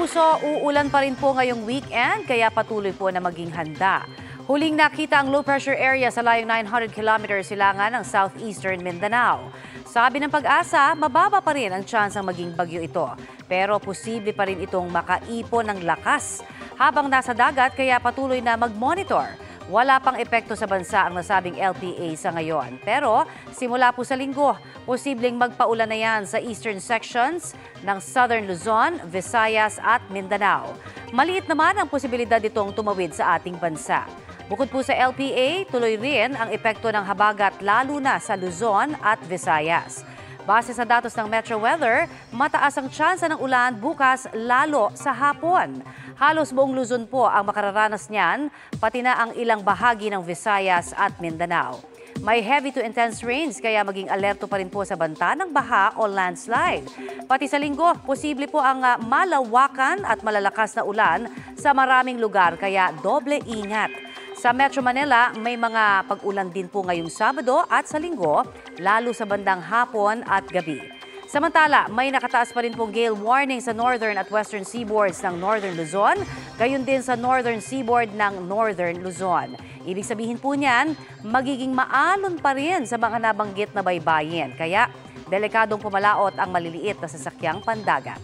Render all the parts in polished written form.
kapuso, uulan pa rin po ngayong weekend kaya patuloy po na maging handa. Huling nakita ang low pressure area sa layong 900 kilometers silangan ng southeastern Mindanao. Sabi ng Pag-asa, mababa pa rin ang tsansang maging bagyo ito. Pero posible pa rin itong makaipon ng lakas habang nasa dagat kaya patuloy na mag-monitor. Wala pang epekto sa bansa ang nasabing LPA sa ngayon. Pero simula po sa linggo, posibleng magpaulan na yan sa eastern sections ng Southern Luzon, Visayas at Mindanao. Maliit naman ang posibilidad itong tumawid sa ating bansa. Bukod po sa LPA, tuloy rin ang epekto ng habagat lalo na sa Luzon at Visayas. Base sa datos ng Metro Weather, mataas ang tsansa ng ulan bukas lalo sa hapon. Halos buong Luzon po ang makararanas niyan, pati na ang ilang bahagi ng Visayas at Mindanao. May heavy to intense rains kaya maging alerto pa rin po sa banta ng baha o landslide. Pati sa linggo, posible po ang malawakan at malalakas na ulan sa maraming lugar kaya doble ingat. Sa Metro Manila, may mga pag-ulan din po ngayong Sabado at sa linggo, lalo sa bandang hapon at gabi. Samantala, may nakataas pa rin pong gale warning sa northern at western seaboards ng Northern Luzon, gayon din sa northern seaboard ng Northern Luzon. Ibig sabihin po niyan, magiging maalon pa rin sa mga nabanggit na baybayin. Kaya, delikadong pumalaot ang maliliit na sasakyang pandagat.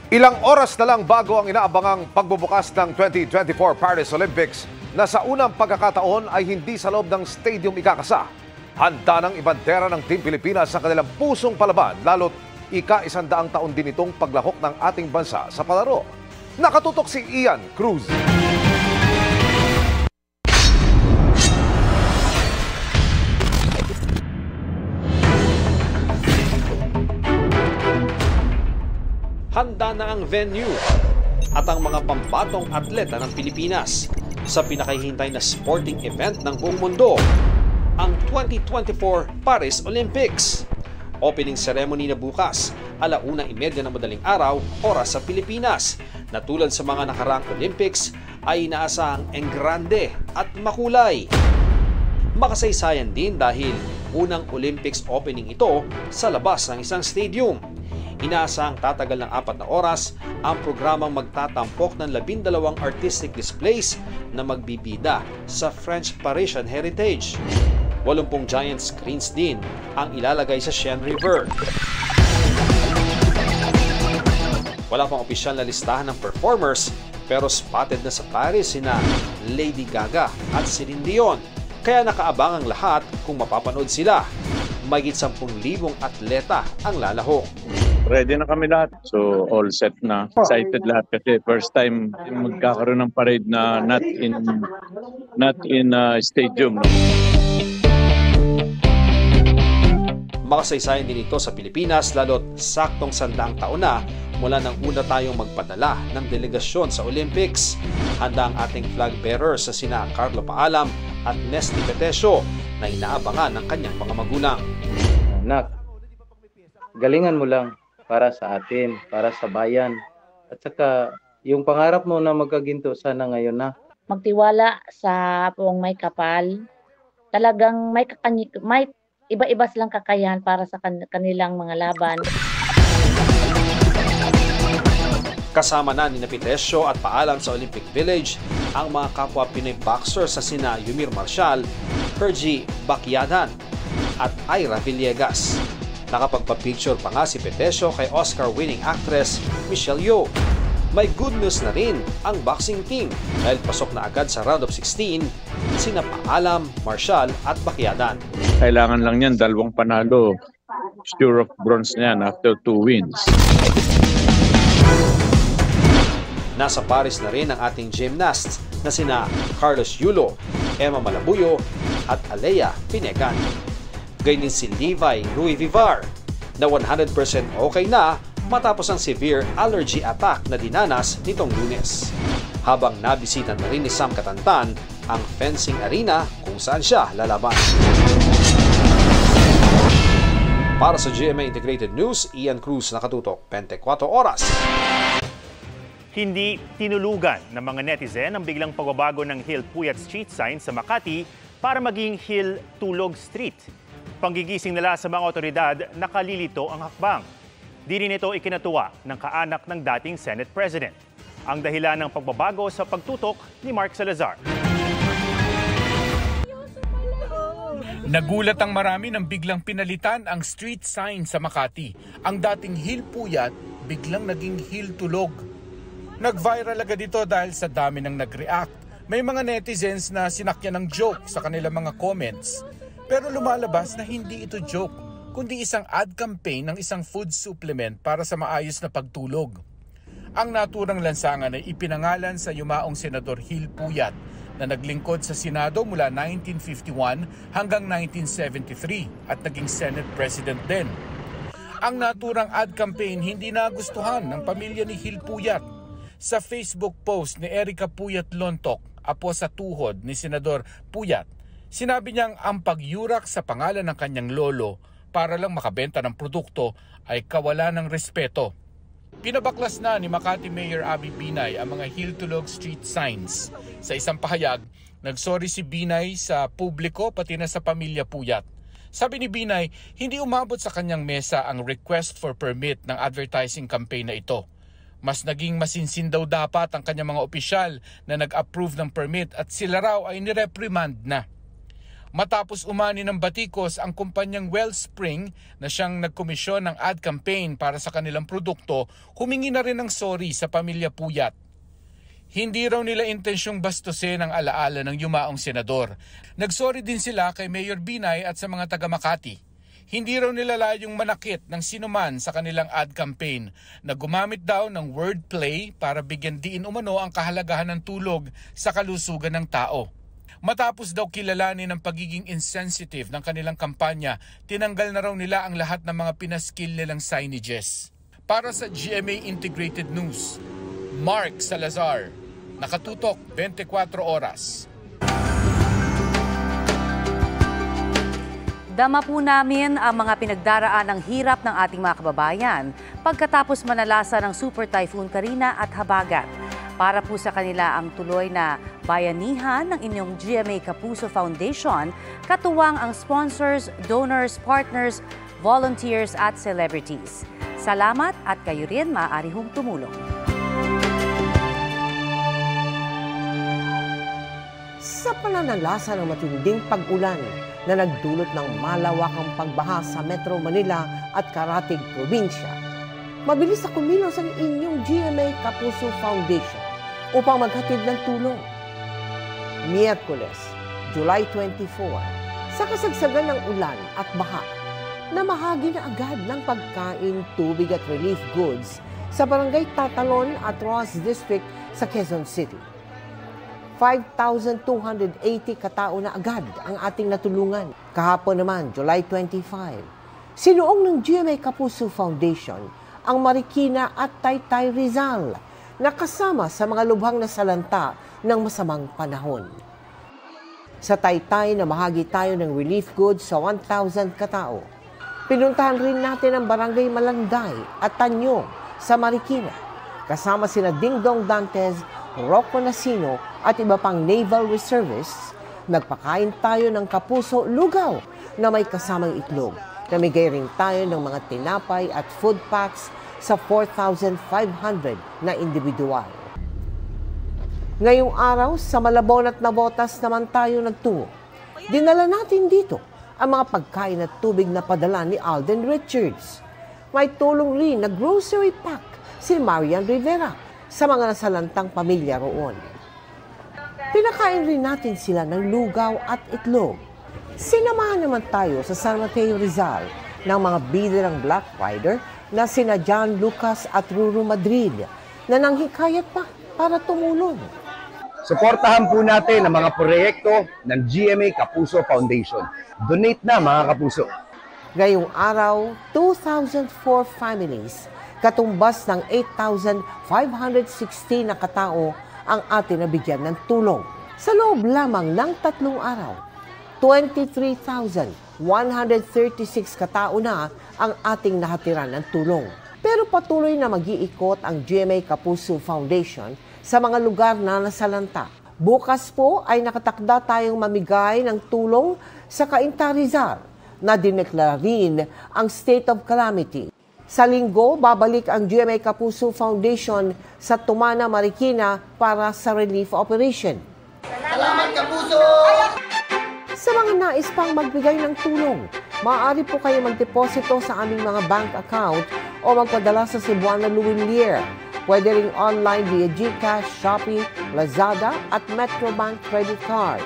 Ilang oras na lang bago ang inaabangang pagbubukas ng 2024 Paris Olympics na sa unang pagkakataon ay hindi sa loob ng stadium ikakasa. Handa ng ibandera ng Team Pilipinas sa kanilang pusong palaban lalo't ika-100 taon din itong paglahok ng ating bansa sa palaro. Nakatutok si Ian Cruz. Handa na ang venue at ang mga pambatong atleta ng Pilipinas sa pinakahihintay na sporting event ng buong mundo, ang 2024 Paris Olympics. Opening ceremony na bukas, 1:30 ng madaling araw, oras sa Pilipinas. Na tulad sa mga nakaraang Olympics, ay inaasahang enggrande at makulay. Makasaysayan din dahil unang Olympics opening ito sa labas ng isang stadium. Inaasahang tatagal ng 4 na oras ang programang magtatampok ng 12 artistic displays na magbibida sa French Parisian Heritage. 80 giant screens din ang ilalagay sa Seine River. Wala pang opisyal na listahan ng performers pero spotted na sa Paris sina Lady Gaga at Celine Dion. Kaya nakaabang ang lahat kung mapapanood sila. Mahigit 10,000 atleta ang lalahok. Ready na kami lahat. So all set na. Excited lahat kasi first time magkakaroon ng parade na not in stadium. No? Makasaysayan din ito sa Pilipinas lalo't saktong 100 taon na mula nang una tayong magpadala ng delegasyon sa Olympics. Handa ang ating flag bearer sa sina Carlo Paalam at Nesty Petesio na inaabangan ng kanyang mga magulang. Anak, galingan mo lang para sa atin, para sa bayan. At saka yung pangarap mo na magkaginto sana ngayon na. Magtiwala sa pong may kapal. Talagang may iba-iba silang kakayahan para sa kanilang mga laban. Kasama na ni Petesio at Paalam sa Olympic Village ang mga kapwa Pinoy boxers sa sina Yumir Marcial, Pergy Bacyadan at Ira Villegas. Nakapagpa-picture pa nga si Petesio kay Oscar-winning actress Michelle Yeoh. May good news na rin ang boxing team dahil pasok na agad sa round of 16 sina Paalam, Marcial at Bacyadan. Kailangan lang yan, 2 panalo. Sure of bronze na yan after 2 wins. Nasa Paris na rin ang ating gymnasts na sina Carlos Yulo, Emma Malabuyo at Alea Pinegan. Gayun din si Levi Rui Vivar na 100% okay na matapos ang severe allergy attack na dinanas nitong Lunes. Habang nabisita na rin ni Sam Katantan ang fencing arena kung saan siya lalaban. Para sa GMA Integrated News, Ian Cruz, nakatutok 24 oras. Hindi tinulugan ng mga netizen ang biglang pagbabago ng Hill Puyat Street sign sa Makati para maging Hill Tulog Street. Panggigising nila sa mga otoridad, nakalilito ang hakbang. Di rin ito ikinatuwa ng kaanak ng dating Senate President. Ang dahilan ng pagbabago sa pagtutok ni Mark Salazar. Nagulat ang marami nang biglang pinalitan ang street sign sa Makati. Ang dating Hill Puyat biglang naging Hill Tulog. Nag-viral agad ito dahil sa dami ng nag-react. May mga netizens na sinakyan ng joke sa kanilang mga comments. Pero lumalabas na hindi ito joke, kundi isang ad campaign ng isang food supplement para sa maayos na pagtulog. Ang naturang lansangan ay ipinangalan sa yumaong Senador Hill Puyat na naglingkod sa Senado mula 1951 hanggang 1973 at naging Senate President din. Ang naturang ad campaign hindi nagustuhan ng pamilya ni Hill Puyat. Sa Facebook post ni Erica Puyat Lontok, apo sa tuhod ni Senador Puyat, sinabi niyang ang pagyurak sa pangalan ng kanyang lolo para lang makabenta ng produkto ay kawalan ng respeto. Pinabaklas na ni Makati Mayor Abby Binay ang mga Hill Tulog street signs. Sa isang pahayag, nagsorry si Binay sa publiko pati na sa pamilya Puyat. Sabi ni Binay, hindi umabot sa kanyang mesa ang request for permit ng advertising campaign na ito. Mas naging masinsin daw dapat ang kanyang mga opisyal na nag-approve ng permit at sila raw ay nireprimand na. Matapos umani ng batikos ang kumpanyang Wellspring na siyang nagkomisyon ng ad campaign para sa kanilang produkto, humingi na rin ng sorry sa pamilya Puyat. Hindi raw nila intensyong bastusin ang alaala ng yumaong senador. Nagsorry din sila kay Mayor Binay at sa mga taga Makati. Hindi raw nila layong manakit ng sinuman sa kanilang ad campaign na gumamit daw ng wordplay para bigyan diin umano ang kahalagahan ng tulog sa kalusugan ng tao. Matapos daw kilalanin ang pagiging insensitive ng kanilang kampanya, tinanggal na raw nila ang lahat ng mga pinaskill nilang signages. Para sa GMA Integrated News, Mark Salazar, nakatutok 24 oras. Dama po namin ang mga pinagdaraan ng hirap ng ating mga kababayan pagkatapos manalasa ng Super Typhoon Karina at Habagat. Para po sa kanila ang tuloy na bayanihan ng inyong GMA Kapuso Foundation, katuwang ang sponsors, donors, partners, volunteers at celebrities. Salamat at kayo rin maaari hong tumulong. Sa pananalasa ng matinding pag-ulan na nagdulot ng malawakang pagbaha sa Metro Manila at Karatig Probinsya, mabilis na kumilos ang inyong GMA Kapuso Foundation upang maghatid ng tulong. Miyerkules, July 24, sa kasagsagan ng ulan at baha, namahagi na agad ng pagkain, tubig at relief goods sa Barangay Tatalon at Roas District sa Quezon City. 5,280 katao na agad ang ating natulungan. Kahapon naman, July 25, sinuong ng GMA Kapuso Foundation ang Marikina at Taytay Rizal na kasama sa mga lubhang nasalanta ng masamang panahon. Sa Taytay, namahagi tayo ng relief goods sa 1,000 katao. Pinuntahan rin natin ang Barangay Malanday at Tanyong sa Marikina, kasama sina Dingdong Dantes, Rocco Nasino at iba pang naval reservists. Nagpakain tayo ng kapuso lugaw na may kasamang itlog. Namigay rin tayo ng mga tinapay at food packs sa 4,500 na individual. Ngayong araw, sa Malabon at Navotas naman tayo nagtungo. Dinala natin dito ang mga pagkain at tubig na padala ni Alden Richards. May tulong rin na grocery pack si Marian Rivera sa mga nasalantang pamilya roon. Pinakain rin natin sila ng lugaw at itlog. Sinamahan naman tayo sa San Mateo Rizal ng mga biderang Black Rider na sina John Lucas at Ruru Madrid na nanghikayat pa para tumulong. Suportahan po natin ang mga proyekto ng GMA Kapuso Foundation. Donate na mga kapuso. Ngayong araw, 2,004 families, katumbas ng 8,516 na katao ang atin nabigyan ng tulong. Sa loob lamang ng 3 araw, 23,136 katao na ang ating nahatiran ng tulong. Pero patuloy na mag-iikot ang GMA Kapuso Foundation sa mga lugar na nasalanta. Bukas po ay nakatakda tayong mamigay ng tulong sa Cainta Rizal na dineklara rin ang state of calamity. Sa linggo, babalik ang GMA Kapuso Foundation sa Tumana, Marikina para sa relief operation. Salamat, Kapuso! Sa mga nais pang magbigay ng tulong, maaari po kayo magdeposito sa aming mga bank account o magpadala sa Cebuana Luwilier. Pwede ring online via GCash, Shopee, Lazada at Metrobank credit cards.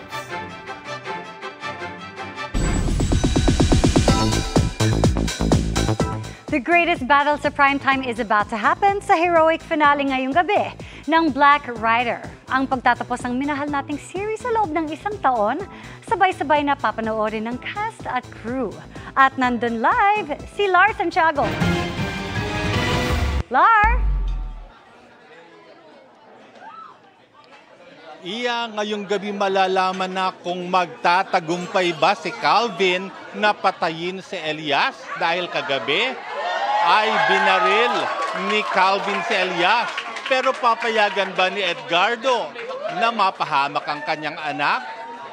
The greatest battle sa primetime is about to happen sa heroic finale ngayong gabi ng Black Rider. Ang pagtatapos ng minahal nating series sa loob ng isang taon, sabay-sabay na papanoorin ng cast at crew. At nandun live, si Lar Santiago. Lar! Ngayong gabi malalaman na kung magtatagumpay ba si Calvin na patayin si Elias dahil kagabi ay binaril ni Calvin si Elias. Pero papayagan ba ni Edgardo na mapahamak ang kanyang anak?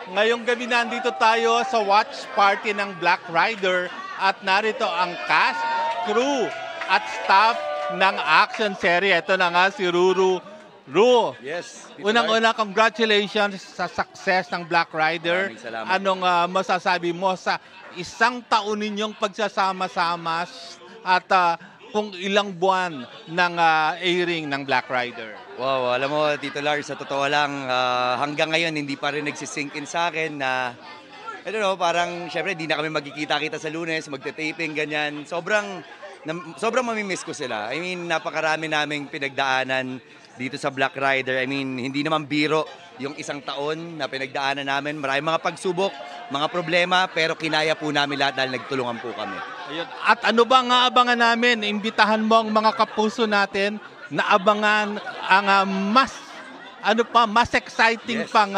Ngayong gabi nandito tayo sa watch party ng Black Rider at narito ang cast, crew at staff ng action serie. Ito na nga si Ruru. Ru, yes, unang-una, congratulations sa success ng Black Rider. Anong masasabi mo sa isang taon ninyong pagsasama-sama at kung ilang buwan ng airing ng Black Rider? Wow, alam mo, Tito Lars, sa totoo lang, hanggang ngayon hindi pa rin nagsisink in sa akin na, I don't know, parang syempre hindi na kami magkikita-kita sa Lunes, magte-taping, ganyan. Sobrang mamimiss ko sila. I mean, napakarami naming pinagdaanan dito sa Black Rider. I mean, hindi naman biro yung isang taon na pinagdaanan namin. Maraming mga pagsubok, mga problema, pero kinaya po namin lahat dahil nagtulungan po kami. Ayun. At ano ba ang aabangan namin? Imbitahan mo ang mga kapuso natin na abangan ang mas exciting pang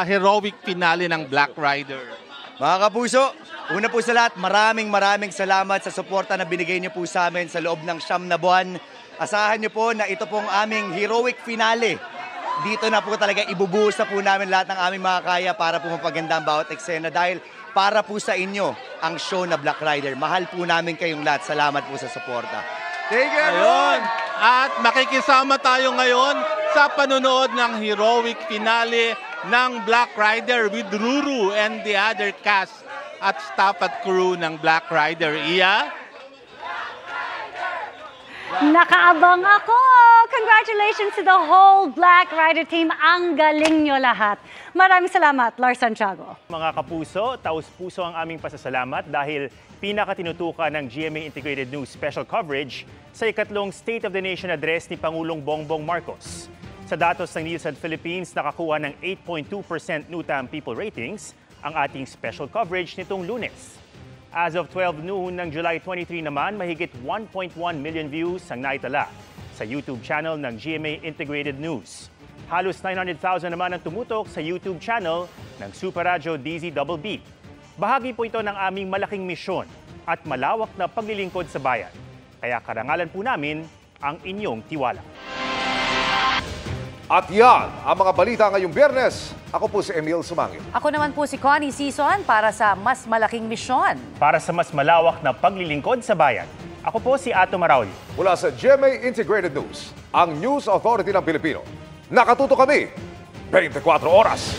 heroic finale ng Black Rider. Mga kapuso, una po sa lahat, maraming salamat sa suporta na binigay niyo po sa amin sa loob ng 9 na buwan. Asahan niyo po na ito pong aming heroic finale. Dito na po talaga ibubuhos na po namin lahat ng aming mga kaya para po mapaganda ang bawat eksena dahil para po sa inyo ang show na Black Rider. Mahal po namin kayong lahat. Salamat po sa suporta. Thank you, everyone! At makikisama tayo ngayon sa panunood ng heroic finale ng Black Rider with Ruru and the other cast at staff at crew ng Black Rider. Iya? Nakaabang ako! Congratulations to the whole Black Rider team. Ang galing nyo lahat. Maraming salamat, Lar Santiago. Mga kapuso, taus-puso ang aming pasasalamat dahil pinakatinutukan ng GMA Integrated News special coverage sa ikatlong State of the Nation address ni Pangulong Bongbong Marcos. Sa datos ng Nielsen Philippines, nakakuha ng 8.2% Nutam People Ratings ang ating special coverage nitong Lunes. As of 12 noon ng July 23 naman, mahigit 1.1 million views ang naitala sa YouTube channel ng GMA Integrated News. Halos 900,000 naman ang tumutok sa YouTube channel ng Super Radio DZBB. Bahagi po ito ng aming malaking misyon at malawak na paglilingkod sa bayan. Kaya karangalan po namin ang inyong tiwala. At yan ang mga balita ngayong Biyernes. Ako po si Emil Sumangil. Ako naman po si Connie Sison para sa mas malaking misyon. Para sa mas malawak na paglilingkod sa bayan. Ako po si Ato Marauli. Mula sa GMA Integrated News, ang News Authority ng Pilipino. Nakatuto kami 24 oras.